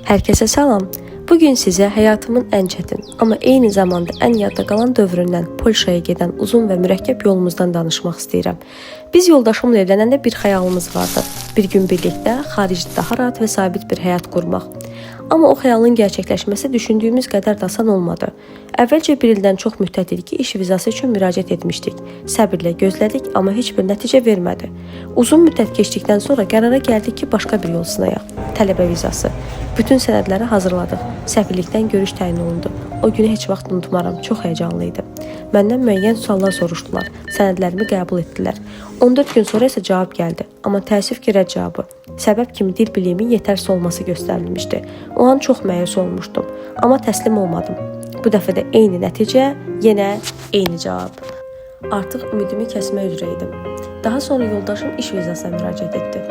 Herkese salam. Bugün sizə həyatımın ən çətin, amma eyni zamanda ən yadda qalan dövründən Polşaya gedən uzun və mürəkkəb yolumuzdan danışmaq istəyirəm. Biz yoldaşımla evlənəndə bir xəyalımız vardı. Bir gün birlikdə xaricdə daha rahat və sabit bir həyat qurmaq. Amma o xəyalın gerçəkləşməsi düşündüyümüz qədər də asan olmadı. Əvvəlcə bir ildən çox müddət idi ki, iş vizası üçün müraciət etmişdik. Səbirlə gözlədik, amma heç bir nəticə vermədi. Uzun müddət keçdikdən sonra qərara gəldik ki, başqa bir yol sınayaq. Tələbə vizası. Bütün sənədləri hazırladıq. Səfirlikdən görüş təyin olundu. O günü heç vaxt unutmaram, çox həyəcanlı idi. Məndən müəyyən suallar soruşdular. Sənədlərimi qəbul etdilər. 14 gün sonra isə cavab gəldi. Amma təəssüf ki, rədd cavabı. Səbəb kimi dil biliyimin yetərsiz olması göstərilmişdi. O an çox məyus olmuşdum. Amma təslim olmadım. Bu dəfə də eyni nəticə, yenə eyni cavab. Artıq ümidimi kəsmək üzrə idim. Daha sonra yoldaşım iş vizasına müraciət etdi.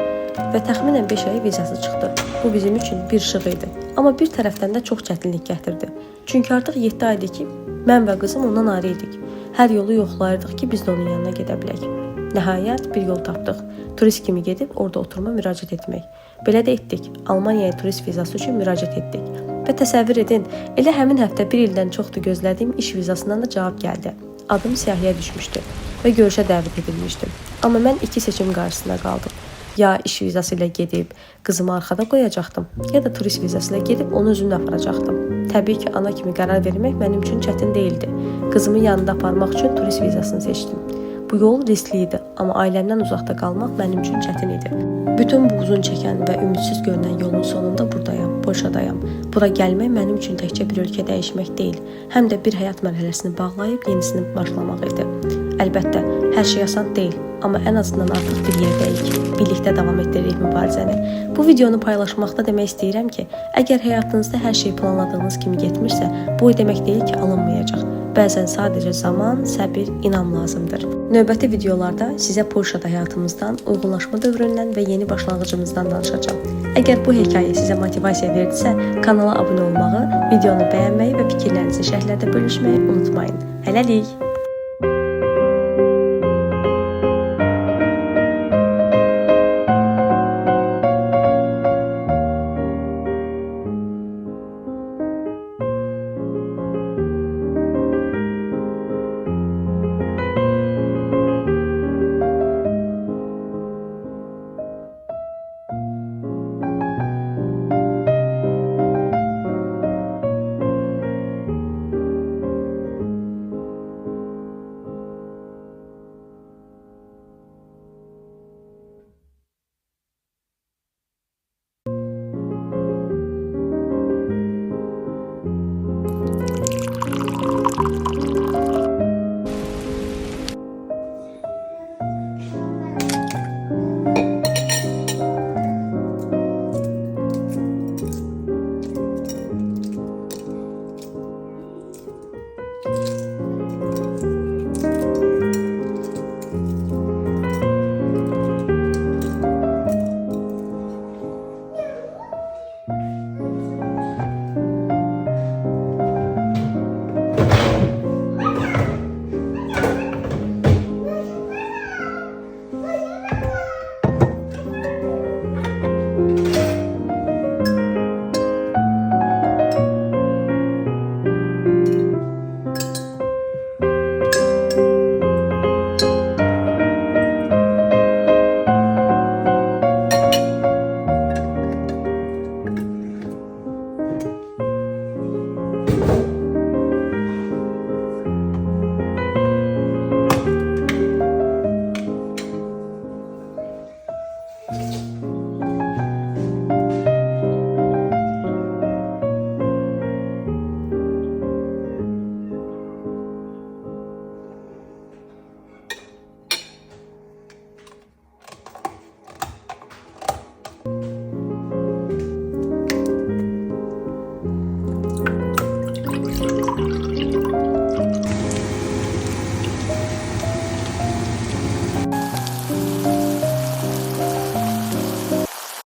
Və təxminən 5 ay vizası çıxdı. Bu bizim üçün bir işıq idi. Amma bir tərəfdən də çox çətinlik gətirdi. Çünki artıq 7 aydır ki, mən və qızım ondan ayrı idik. Hər yolu yoxlayırdıq ki, biz də onun yanına gedə bilək. Nəhayət bir yol tapdıq. Turist kimi gedib orada oturma müraciət etmək. Belə də etdik. Almaniyaya turist vizası üçün müraciət etdik. Və təsəvvür edin, elə həmin həftə bir ildən çoxdur gözlədiyim iş vizasından da cavab gəldi. Adım siyahıya düşmüşdü və görüşə dəvət edilmişdim. Amma mən iki seçim qarşısında qaldım. Ya iş vizası ilə gedib qızımı arxada qoyacaqdım, ya da turist vizası ilə gedib onu özümlə aparacaqdım. Təbii ki, ana kimi qərar vermək mənim üçün çətin deyildi. Qızımı yanında aparmaq üçün turist vizasını seçdim. Bu yol riskli idi, amma ailəmdən uzaqda qalmaq mənim üçün çətin idi. Bütün bu uzun çəkən və ümidsiz görünən yolun sonunda buradayam, Polşadayam. Bura gəlmək mənim üçün təkcə bir ölkə dəyişmək deyil, həm də bir həyat mərhələsini bağlayıb yenisini başlamaq idi. Əlbəttə, hər şey asan deyil, amma ən azından artıq bir yerdəyik. Birlikdə davam etdiririk mübarizəni. Bu videonu paylaşmaqda demək istəyirəm ki, əgər həyatınızda hər şey planladığınız kimi getmirsə, bu demək deyil ki, alınmayacaq. Bəzən sadəcə zaman, səbir, inam lazımdır. Növbəti videolarda sizə Polşada həyatımızdan, uyğunlaşma dövründən və yeni başlanğıcımızdan danışacağam. Əgər bu hekayə sizə motivasiya verdisə, kanala abunə olmağı, videonu bəyənməyi və fikirlərinizi şərhlərdə bölüşməyi unutmayın. Hələlik!